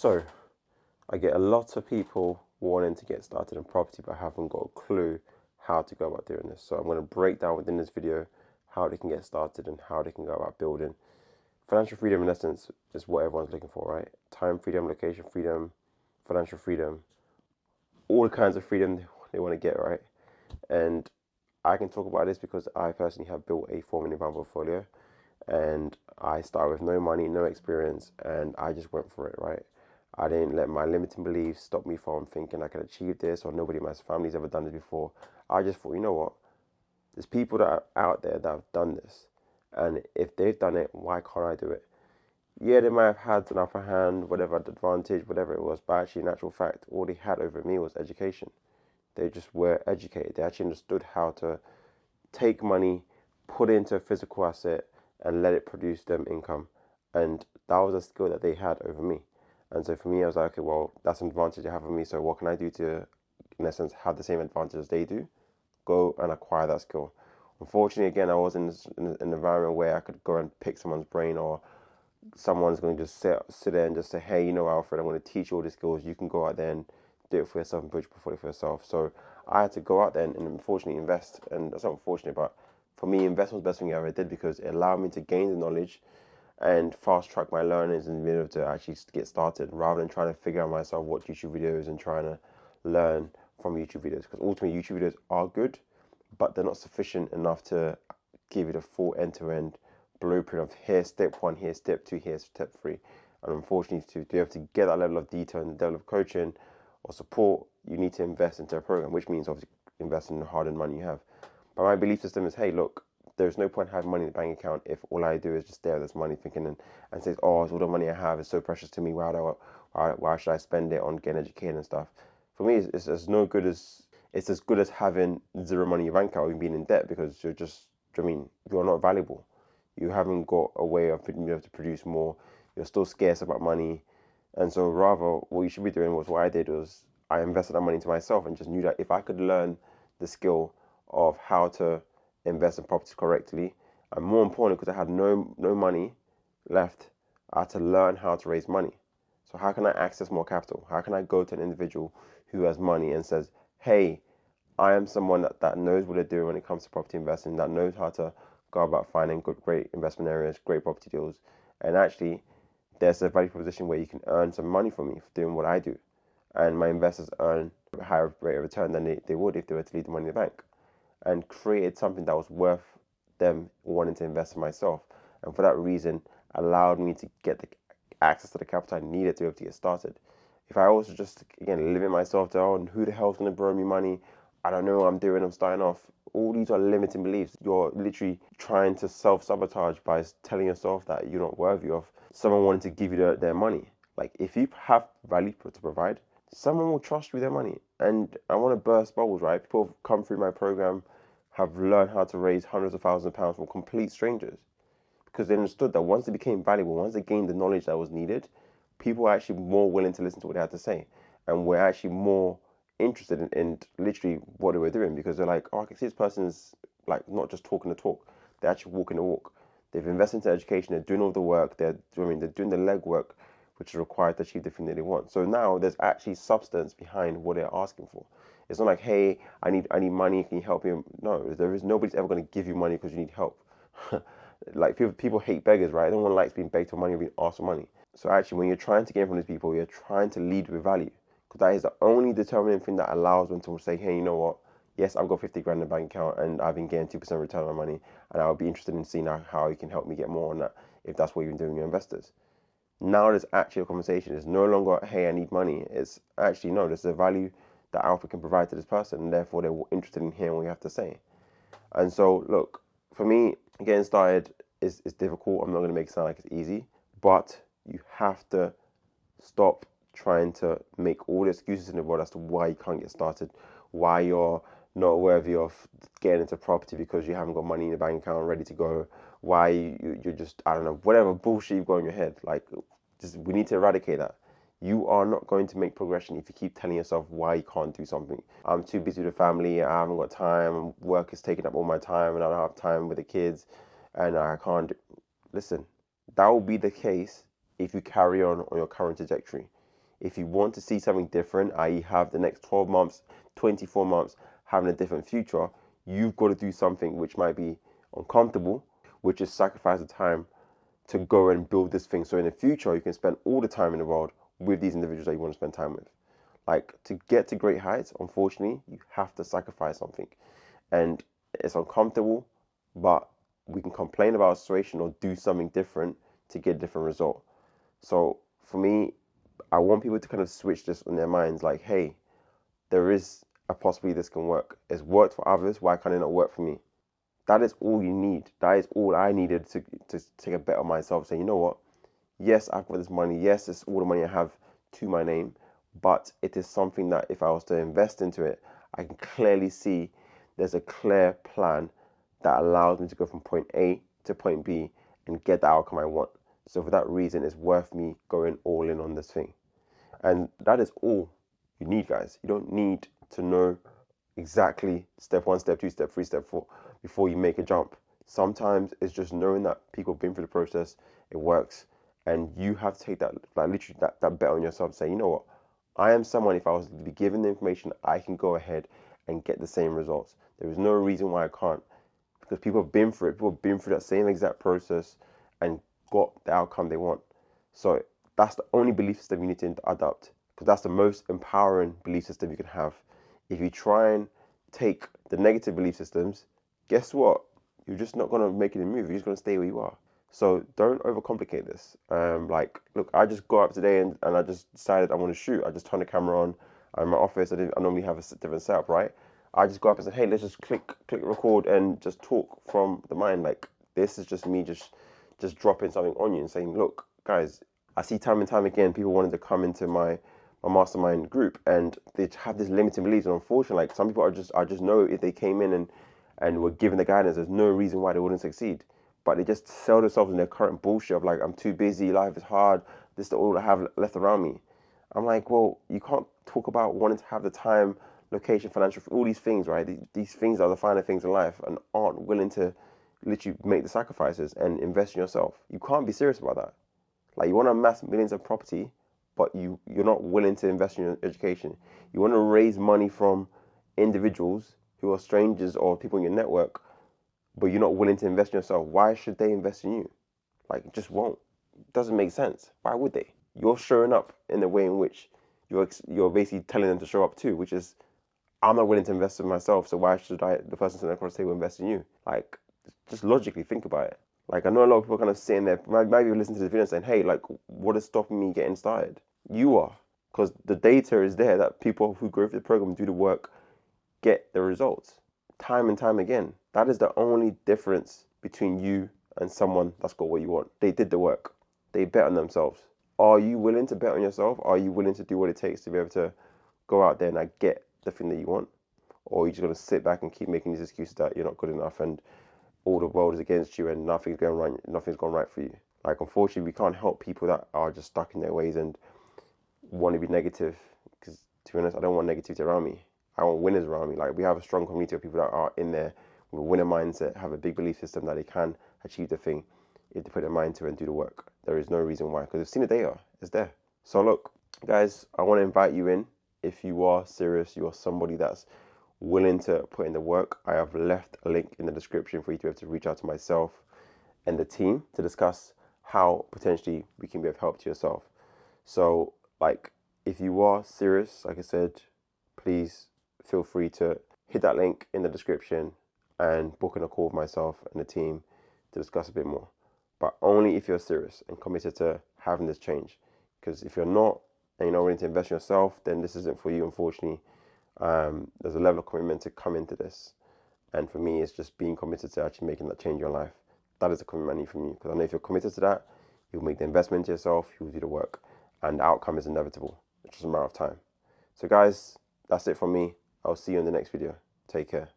So, I get a lot of people wanting to get started in property but haven't got a clue how to go about doing this. So, I'm going to break down within this video how they can get started and how they can go about building. Financial freedom, in essence, is what everyone's looking for, right? Time freedom, location freedom, financial freedom, all the kinds of freedom they want to get, right? And I can talk about this because I personally have built a £4 million portfolio, and I started with no money, no experience, and I just went for it, right? I didn't let my limiting beliefs stop me from thinking I could achieve this, or nobody in my family's ever done this before. I just thought, you know what? There's people that are out there that have done this, and if they've done it, why can't I do it? Yeah, they might have had an upper hand, whatever advantage, whatever it was, but actually, in actual fact, all they had over me was education. They just were educated. They actually understood how to take money, put it into a physical asset, and let it produce them income. And that was a skill that they had over me. And so for me, I was like, okay, well, that's an advantage they have over me. So what can I do to, in essence, have the same advantage as they do? Go and acquire that skill. Unfortunately, again, I was in an environment where I could go and pick someone's brain, or someone's going to just sit there and just say, hey, you know, Alfred, I'm going to teach you all these skills. You can go out there and do it for yourself and build your portfolio for yourself. So I had to go out there and unfortunately invest. And that's not unfortunate, but for me, investment was the best thing I ever did because it allowed me to gain the knowledge and fast track my learnings and be able to actually get started rather than trying to figure out myself what YouTube videos and trying to learn from YouTube videos. Because ultimately, YouTube videos are good, but they're not sufficient enough to give you the full end-to-end blueprint of here's step one, here's step two, here's step three. And unfortunately, to be able to get that level of detail and level of coaching or support, you need to invest into a program, which means obviously investing in the hard-earned money you have. But my belief system is, hey, look, there's no point having money in the bank account if all I do is just stare at this money thinking and say, oh, it's all the money I have is so precious to me. Why should I spend it on getting educated and stuff? For me, it's as no good as it's as good as having zero money in your bank account and being in debt because you're just, I mean, you're not valuable. You haven't got a way of being able to produce more. You're still scarce about money. And so rather, what you should be doing was what I did was I invested that money into myself and just knew that if I could learn the skill of how to invest in property correctly, and more important, because I had no money left, I had to learn how to raise money. So how can I access more capital? How can I go to an individual who has money and says, hey, I am someone that knows what they're doing when it comes to property investing, that knows how to go about finding great investment areas, great property deals, and actually there's a value proposition where you can earn some money from me for doing what I do. And my investors earn a higher rate of return than they would if they were to leave the money in the bank. And created something that was worth them wanting to invest in myself. And for that reason, allowed me to get the access to the capital I needed to be able to get started. If I was just, again, limit myself to, oh, who the hell's going to borrow me money? I don't know what I'm doing, I'm starting off. All these are limiting beliefs. You're literally trying to self-sabotage by telling yourself that you're not worthy of someone wanting to give you their money. Like, if you have value to provide, someone will trust you with their money. And I want to burst bubbles, right? People have come through my program, have learned how to raise hundreds of thousands of pounds from complete strangers because they understood that once they became valuable, once they gained the knowledge that was needed, people were actually more willing to listen to what they had to say and were actually more interested in literally what they were doing because they're like, oh, I can see this person's like not just talking the talk, they're actually walking the walk. They've invested into education, they're doing all the work, they're doing the legwork which is required to achieve the thing that they want. So now there's actually substance behind what they're asking for. It's not like, hey, I need money, can you help me? No, nobody's ever going to give you money because you need help. Like people hate beggars, right? No one likes being begged for money or being asked for money. So actually, when you're trying to gain from these people, you're trying to lead with value because that is the only determining thing that allows them to say, hey, you know what? Yes, I've got 50 grand in the bank account and I've been getting 2% return on my money, and I would be interested in seeing how you can help me get more on that if that's what you've been doing with your investors. Now there's actually a conversation. It's no longer, hey, I need money. It's actually, no, there's a value that Alpha can provide to this person, and therefore they're interested in hearing what you have to say. And so, look, for me, getting started is difficult. I'm not going to make it sound like it's easy, but you have to stop trying to make all the excuses in the world as to why you can't get started, why you're not worthy of getting into property because you haven't got money in your bank account ready to go, why you're just, I don't know, whatever bullshit you've got in your head. Like, we need to eradicate that. You are not going to make progression if you keep telling yourself why you can't do something. I'm too busy with the family, I haven't got time, work is taking up all my time, and I don't have time with the kids, and I can't. Listen, that will be the case if you carry on your current trajectory. If you want to see something different, i.e. have the next 12 months, 24 months, having a different future, you've got to do something which might be uncomfortable, which is sacrifice the time to go and build this thing. So in the future, you can spend all the time in the world with these individuals that you want to spend time with. Like, to get to great heights, unfortunately, you have to sacrifice something. And it's uncomfortable, but we can complain about a situation or do something different to get a different result. So for me, I want people to kind of switch this in their minds, like, hey, there is a possibility this can work. It's worked for others, why can't it not work for me? That is all you need. That is all I needed to take a bet on myself, say, you know what? Yes, I've got this money. Yes, it's all the money I have to my name, but it is something that if I was to invest into it, I can clearly see there's a clear plan that allows me to go from point A to point B and get the outcome I want. So for that reason, it's worth me going all in on this thing. And that is all you need, guys. You don't need to know exactly step 1, step 2, step 3, step 4 before you make a jump. Sometimes it's just knowing that people have been through the process, it works, and you have to take that, like literally that bet on yourself, say, you know what, I am someone, if I was to be given the information, I can go ahead and get the same results. There is no reason why I can't, because people have been through it. People have been through that same exact process and got the outcome they want. So that's the only belief system you need to adopt, because that's the most empowering belief system you can have. If you try and take the negative belief systems, guess what? You're just not going to make any move. You're just going to stay where you are. So don't overcomplicate this. Like, look, I just got up today and I just decided I want to shoot. I just turned the camera on. I'm in my office. I normally have a different setup, right? I just got up and said, hey, let's just click record and just talk from the mind. Like, this is just me just dropping something on you and saying, look, guys, I see time and time again people wanting to come into my mastermind group and they have this limiting beliefs. And unfortunately, like, some people I just know if they came in and were given the guidance, there's no reason why they wouldn't succeed. But they just sell themselves in their current bullshit of like, I'm too busy, life is hard, this is all I have left around me. I'm like, well, you can't talk about wanting to have the time, location, financial, all these things, right? These things are the finer things in life and aren't willing to literally make the sacrifices and invest in yourself. You can't be serious about that. Like, you want to amass millions of property, but you're not willing to invest in your education. You want to raise money from individuals who are strangers or people in your network, but you're not willing to invest in yourself. Why should they invest in you? Like, it just won't. It doesn't make sense. Why would they? You're showing up in the way in which you're basically telling them to show up too, which is, I'm not willing to invest in myself, so why should the person sitting across the table, invest in you? Like, just logically think about it. Like, I know a lot of people kind of sitting there, maybe listen to this video and saying, hey, like, what is stopping me getting started? You are. Because the data is there that people who go through the program, do the work, get the results time and time again. That is the only difference between you and someone that's got what you want. They did the work. They bet on themselves. Are you willing to bet on yourself? Are you willing to do what it takes to be able to go out there and like, get the thing that you want? Or are you just going to sit back and keep making these excuses that you're not good enough and all the world is against you and nothing's going right, nothing's gone right for you? Like, unfortunately, we can't help people that are just stuck in their ways and want to be negative, because to be honest, I don't want negativity around me. I want winners around me. Like, we have a strong community of people that are in there with a winner mindset, have a big belief system that they can achieve the thing if they put their mind to it and do the work. There is no reason why, because they've seen the data. It's there. So look, guys, I want to invite you in. If you are serious, you are somebody that's willing to put in the work, I have left a link in the description for you to be able to reach out to myself and the team to discuss how potentially we can be of help to yourself. So, like, if you are serious, like I said, please feel free to hit that link in the description and book in a call with myself and the team to discuss a bit more. But only if you're serious and committed to having this change. Because if you're not and you're not willing to invest in yourself, then this isn't for you, unfortunately. There's a level of commitment to come into this. And for me, it's just being committed to actually making that change in your life. That is the commitment I need from you. Because I know if you're committed to that, you'll make the investment into yourself, you'll do the work. And the outcome is inevitable. It's just a matter of time. So guys, that's it from me. I'll see you in the next video. Take care.